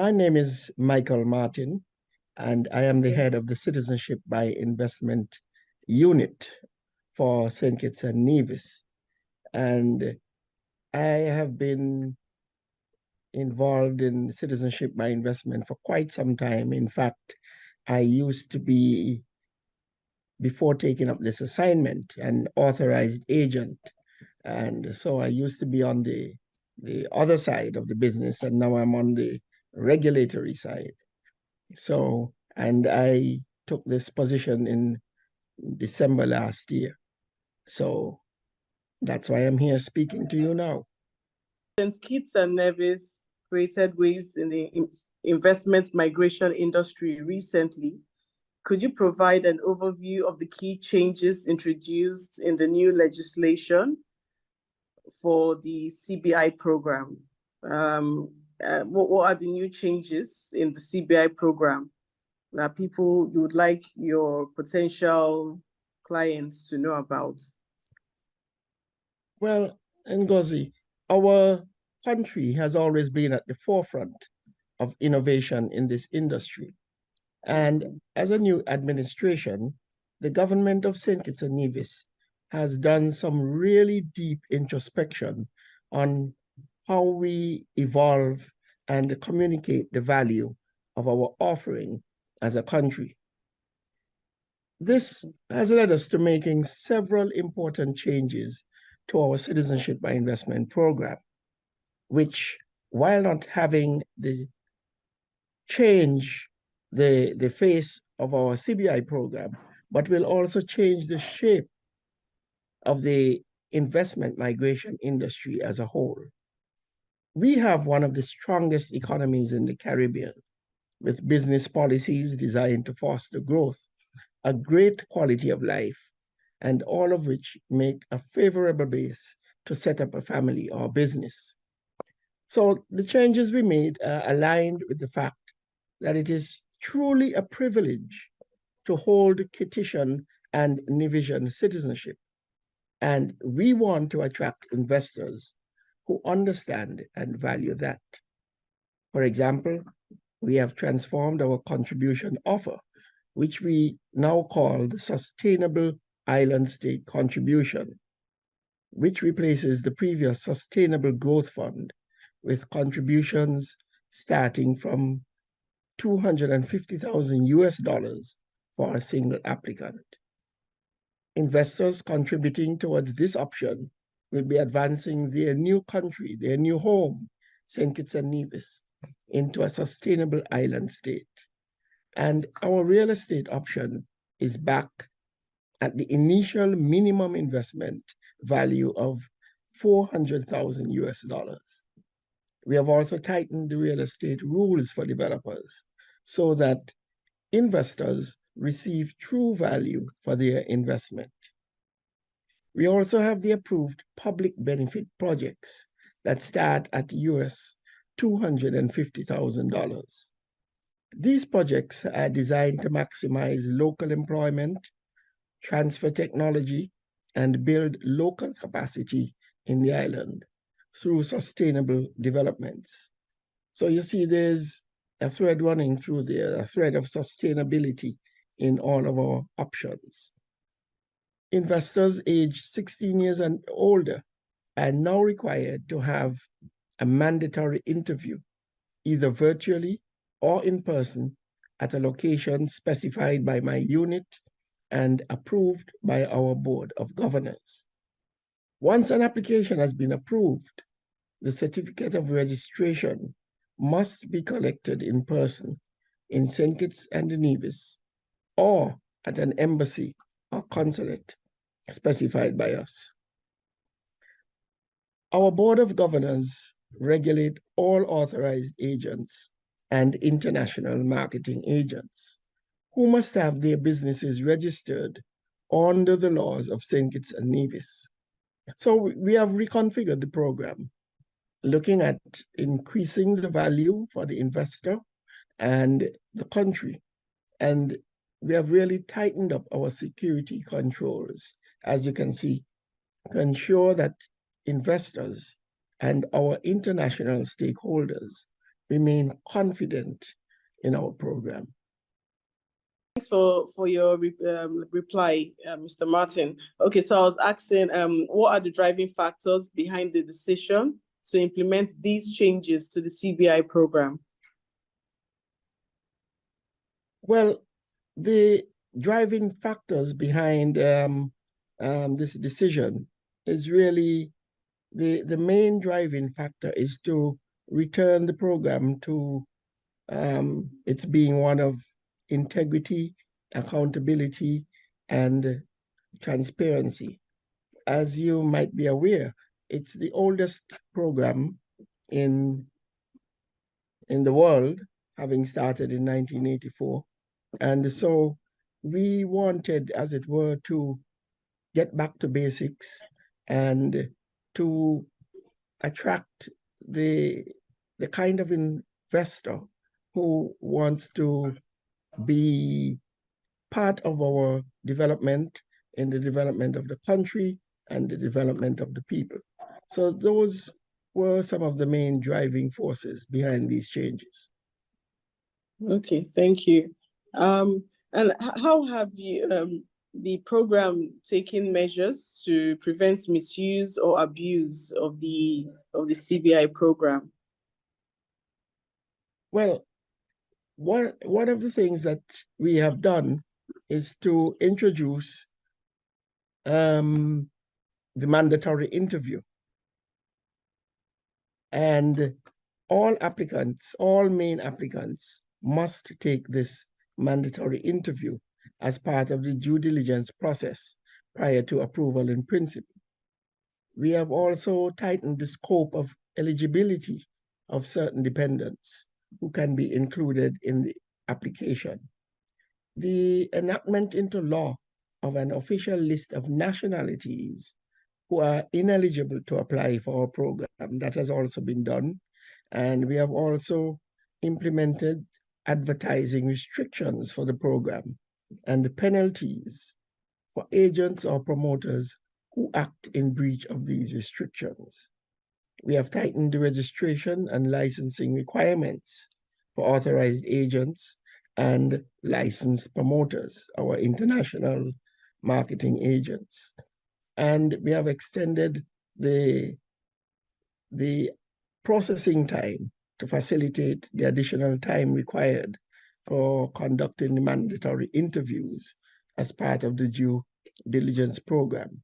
My name is Michael Martin, and I am the head of the Citizenship by Investment Unit for St Kitts and Nevis. And I have been involved in citizenship by investment for quite some time. In fact, I used to be, before taking up this assignment, an authorized agent. And so I used to be on the other side of the business, and now I'm on the regulatory side. So, and I took this position in December last year. So that's why I'm here speaking to you now. St Kitts and Nevis created waves in the investment migration industry recently. Could you provide an overview of the key changes introduced in the new legislation for the CBI program? What are the new changes in the CBI program that you would like your potential clients to know about? Well, Ngozi, our country has always been at the forefront of innovation in this industry. And as a new administration, the government of St. Kitts and Nevis has done some really deep introspection on how we evolve and communicate the value of our offering as a country. This has led us to making several important changes to our Citizenship by Investment program, which, while not having the change the face of our CBI program, but will also change the shape of the investment migration industry as a whole. We have one of the strongest economies in the Caribbean, with business policies designed to foster growth, a great quality of life, and all of which make a favorable base to set up a family or business. So the changes we made are aligned with the fact that it is truly a privilege to hold Kittitian and Nevisian citizenship. And we want to attract investors who understand and value that. For example, we have transformed our contribution offer, which we now call the Sustainable Island State Contribution, which replaces the previous Sustainable Growth Fund with contributions starting from $250,000 for a single applicant. Investors contributing towards this option will be advancing their new country, their new home, St. Kitts and Nevis, into a sustainable island state. And our real estate option is back at the initial minimum investment value of $400,000. We have also tightened the real estate rules for developers so that investors receive true value for their investment. We also have the approved public benefit projects that start at US $250,000. These projects are designed to maximize local employment, transfer technology, and build local capacity in the island through sustainable developments. So you see there's a thread running through there, a thread of sustainability in all of our options. Investors aged 16 years and older are now required to have a mandatory interview, either virtually or in person, at a location specified by my unit and approved by our Board of Governors. Once an application has been approved, the certificate of registration must be collected in person in St. Kitts and Nevis or at an embassy or consulate specified by us. Our Board of Governors regulate all authorized agents and international marketing agents who must have their businesses registered under the laws of St. Kitts and Nevis. So we have reconfigured the program, looking at increasing the value for the investor and the country. And we have really tightened up our security controls, as you can see, to ensure that investors and our international stakeholders remain confident in our program. Thanks for your reply, Mr. Martin. Okay, so I was asking, what are the driving factors behind the decision to implement these changes to the CBI program? Well, the driving factors behind this decision is really the main driving factor is to return the program to its being one of integrity, accountability, and transparency. As you might be aware, it's the oldest program in the world, having started in 1984. And so we wanted, as it were, to get back to basics and to attract the kind of investor who wants to be part of our development in the development of the country and the development of the people. So those were some of the main driving forces behind these changes. Okay, thank you. And how have you the program taken measures to prevent misuse or abuse of the CBI program? Well, one of the things that we have done is to introduce the mandatory interview. And all applicants, all main applicants, must take this mandatory interview as part of the due diligence process prior to approval in principle. We have also tightened the scope of eligibility of certain dependents who can be included in the application. The enactment into law of an official list of nationalities who are ineligible to apply for our program, that has also been done. And we have also implemented advertising restrictions for the program and the penalties for agents or promoters who act in breach of these restrictions. We have tightened the registration and licensing requirements for authorized agents and licensed promoters, our international marketing agents. And we have extended the processing time to facilitate the additional time required for conducting the mandatory interviews as part of the due diligence program.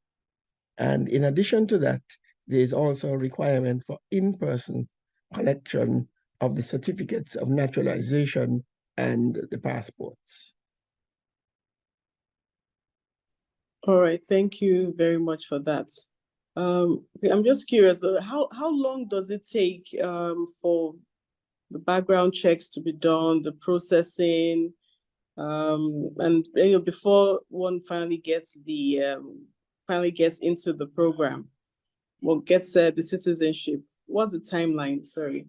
And in addition to that, there is also a requirement for in-person collection of the certificates of naturalization and the passports. All right, thank you very much for that. I'm just curious, how long does it take for the background checks to be done, the processing, and before one finally gets into the program, or gets the citizenship? What's the timeline? Sorry,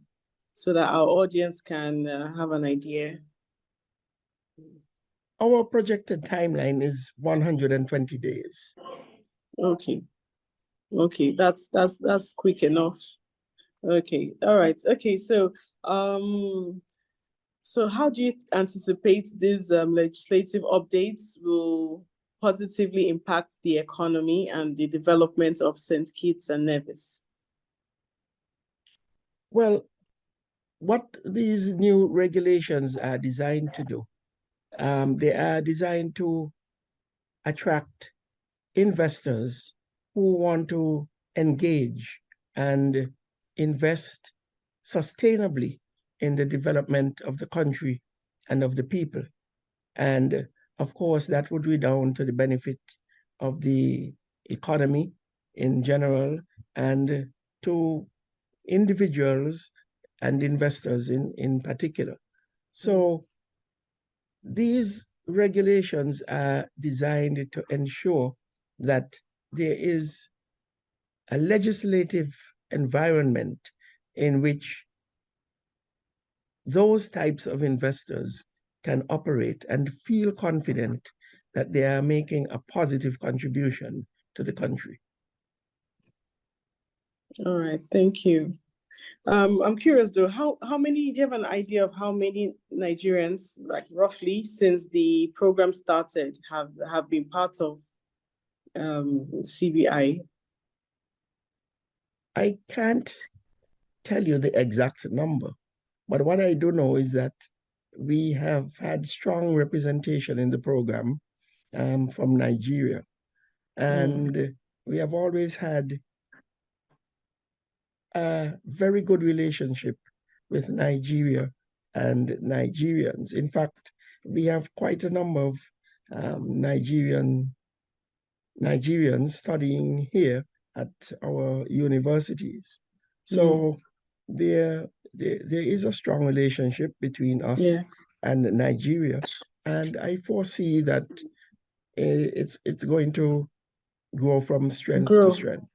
so that our audience can have an idea. Our projected timeline is 120 days. Okay. Okay, that's quick enough. Okay, all right. Okay, so so how do you anticipate these legislative updates will positively impact the economy and the development of St. Kitts and Nevis? Well, what these new regulations are designed to do, they are designed to attract investors who want to engage and invest sustainably in the development of the country and of the people. And of course, that would redound to the benefit of the economy in general and to individuals and investors in particular. So these regulations are designed to ensure that there is a legislative environment in which those types of investors can operate and feel confident that they are making a positive contribution to the country. All right, thank you. I'm curious though, how many, do you have an idea of how many Nigerians, like roughly, since the program started, have been part of CBI? I can't tell you the exact number, but what I do know is that we have had strong representation in the program from Nigeria. And we have always had a very good relationship with Nigeria and Nigerians. In fact, we have quite a number of Nigerians studying here at our universities. So there is a strong relationship between us and Nigeria. And I foresee that it's going to grow from strength to strength.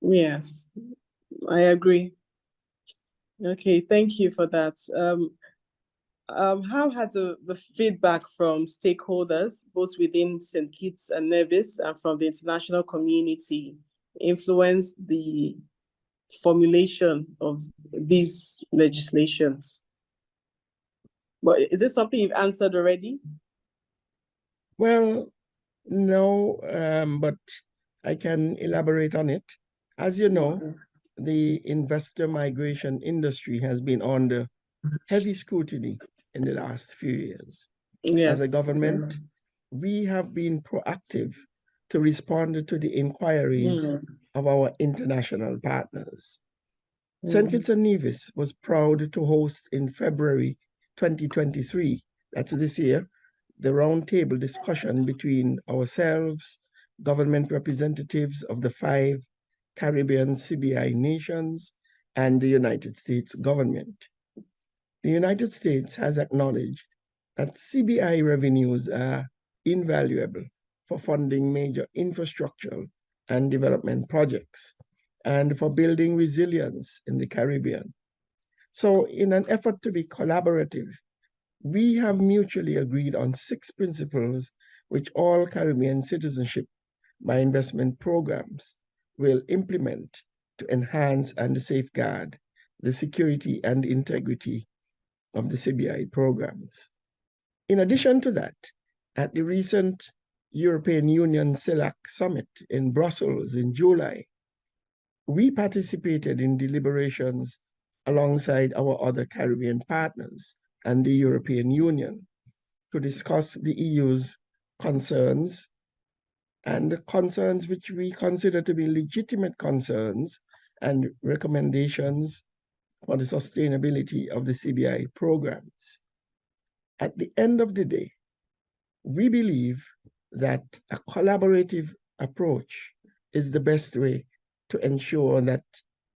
Yes, I agree. Okay, thank you for that. How has the feedback from stakeholders, both within St. Kitts and Nevis and from the international community, influenced the formulation of these legislations? But is this something you've answered already? Well, no, but I can elaborate on it. As you know, the investor migration industry has been under heavy scrutiny in the last few years. As a government, we have been proactive to respond to the inquiries of our international partners. St. Kitts and Nevis was proud to host in February 2023, that's this year, the roundtable discussion between ourselves, government representatives of the 5 Caribbean CBI nations, and the United States government. The United States has acknowledged that CBI revenues are invaluable for funding major infrastructural and development projects and for building resilience in the Caribbean. So in an effort to be collaborative, we have mutually agreed on 6 principles which all Caribbean citizenship by investment programs will implement to enhance and safeguard the security and integrity of the CBI programs. In addition to that, at the recent European Union CELAC summit in Brussels in July, we participated in deliberations alongside our other Caribbean partners and the European Union to discuss the EU's concerns and the concerns which we consider to be legitimate concerns and recommendations for the sustainability of the CBI programs. At the end of the day, we believe that a collaborative approach is the best way to ensure that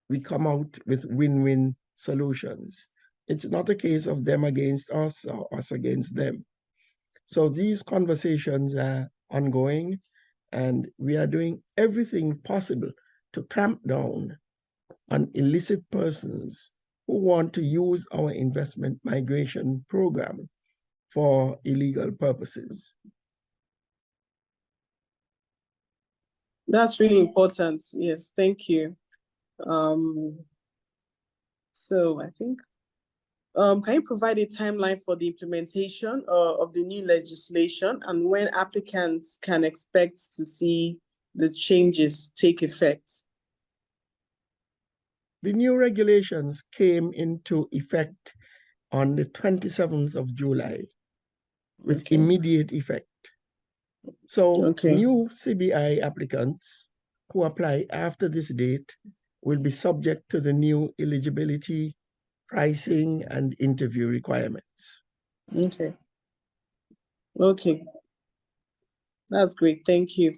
we come out with win-win solutions. It's not a case of them against us or us against them. So these conversations are ongoing, and we are doing everything possible to clamp down on illicit persons who want to use our investment migration program for illegal purposes. That's really important. Yes, thank you. So I think, can you provide a timeline for the implementation of the new legislation and when applicants can expect to see the changes take effect? The new regulations came into effect on the 27th of July with immediate effect. So new CBI applicants who apply after this date will be subject to the new eligibility, pricing, and interview requirements. Okay. That's great. Thank you.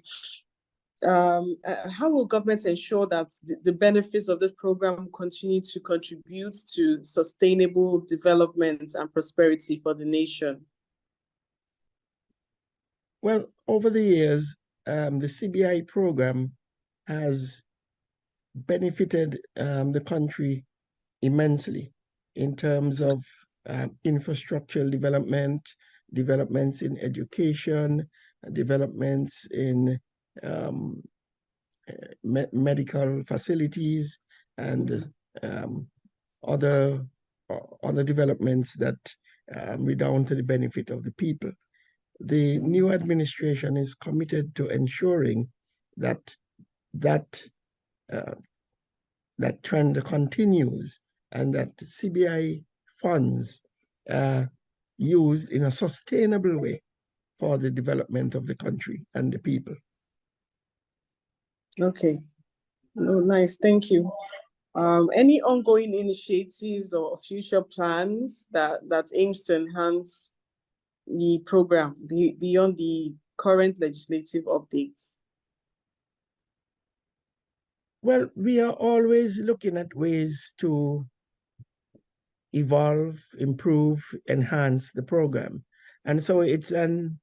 How will governments ensure that the benefits of this program continue to contribute to sustainable development and prosperity for the nation? Well, over the years, the CBI program has benefited the country immensely in terms of infrastructural development, developments in education, developments in medical facilities, and other other developments that redound to the benefit of the people. The new administration is committed to ensuring that that trend continues and that CBI funds are used in a sustainable way for the development of the country and the people. Okay. Oh, nice. Thank you. Any ongoing initiatives or future plans that aims to enhance the program beyond the current legislative updates? Well, we are always looking at ways to evolve, improve, enhance the program. And so it's an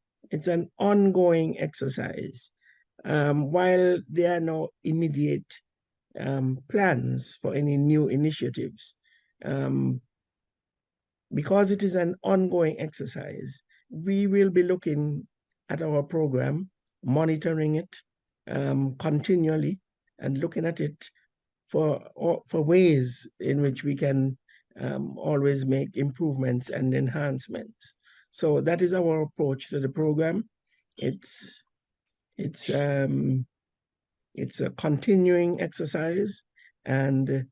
ongoing exercise. While there are no immediate plans for any new initiatives, because it is an ongoing exercise, we will be looking at our program, monitoring it continually, and looking at it for ways in which we can always make improvements and enhancements. So that is our approach to the program. It's a continuing exercise, and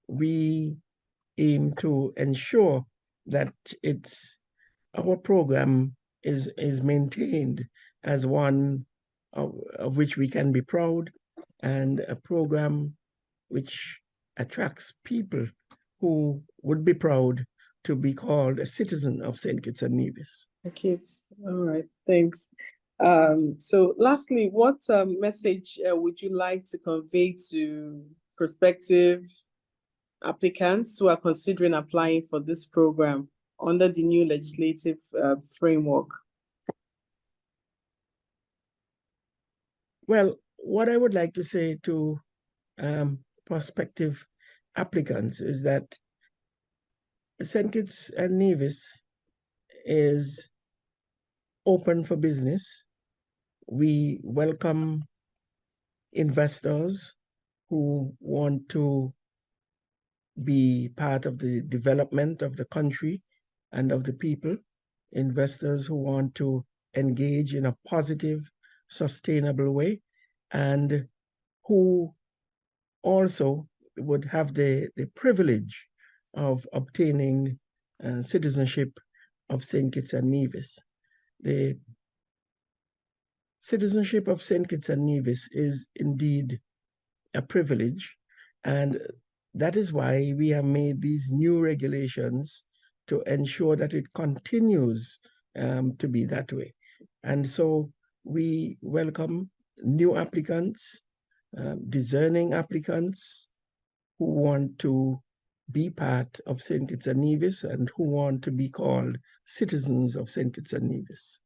we aim to ensure that our program is maintained as one of which we can be proud, and a program which attracts people who would be proud to be called a citizen of St. Kitts and Nevis. Okay, all right, thanks. So lastly, what message would you like to convey to prospective applicants who are considering applying for this program under the new legislative framework? Well, what I would like to say to prospective applicants is that St. Kitts and Nevis is open for business. We welcome investors who want to be part of the development of the country and of the people, investors who want to engage in a positive, sustainable way, and who also would have the privilege of obtaining citizenship of St. Kitts and Nevis. The citizenship of St. Kitts and Nevis is indeed a privilege, and that is why we have made these new regulations to ensure that it continues to be that way. And so we welcome new applicants, discerning applicants who want to be part of St. Kitts and Nevis and who want to be called citizens of St. Kitts and Nevis.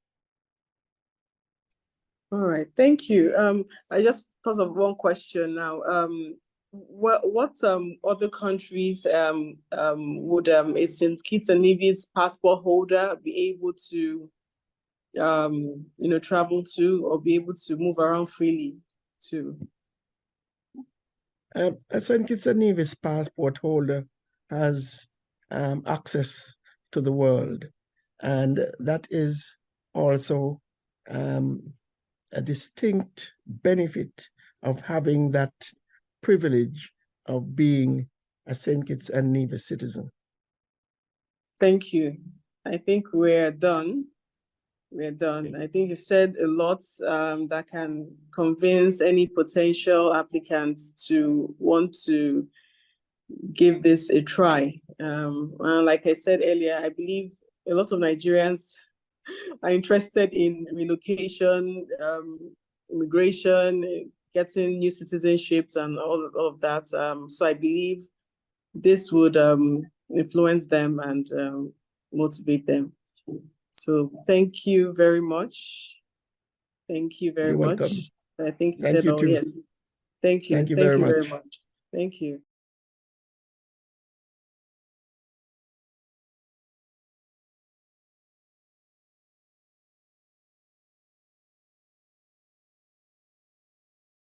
All right, thank you. I just thought of one question now. What other countries would a St. Kitts and Nevis passport holder be able to travel to or be able to move around freely to? A St. Kitts and Nevis passport holder has access to the world, and that is also a distinct benefit of having that privilege of being a St. Kitts and Nevis citizen. Thank you. I think we're done. We're done. I think you said a lot that can convince any potential applicants to want to give this a try. Like I said earlier, I believe a lot of Nigerians are interested in relocation, immigration, getting new citizenships and all of that. So I believe this would influence them and motivate them. So thank you very much. Thank you very much. Welcome. I think you Thank said you all. too. Yes. Thank you. Thank you very much. Thank you.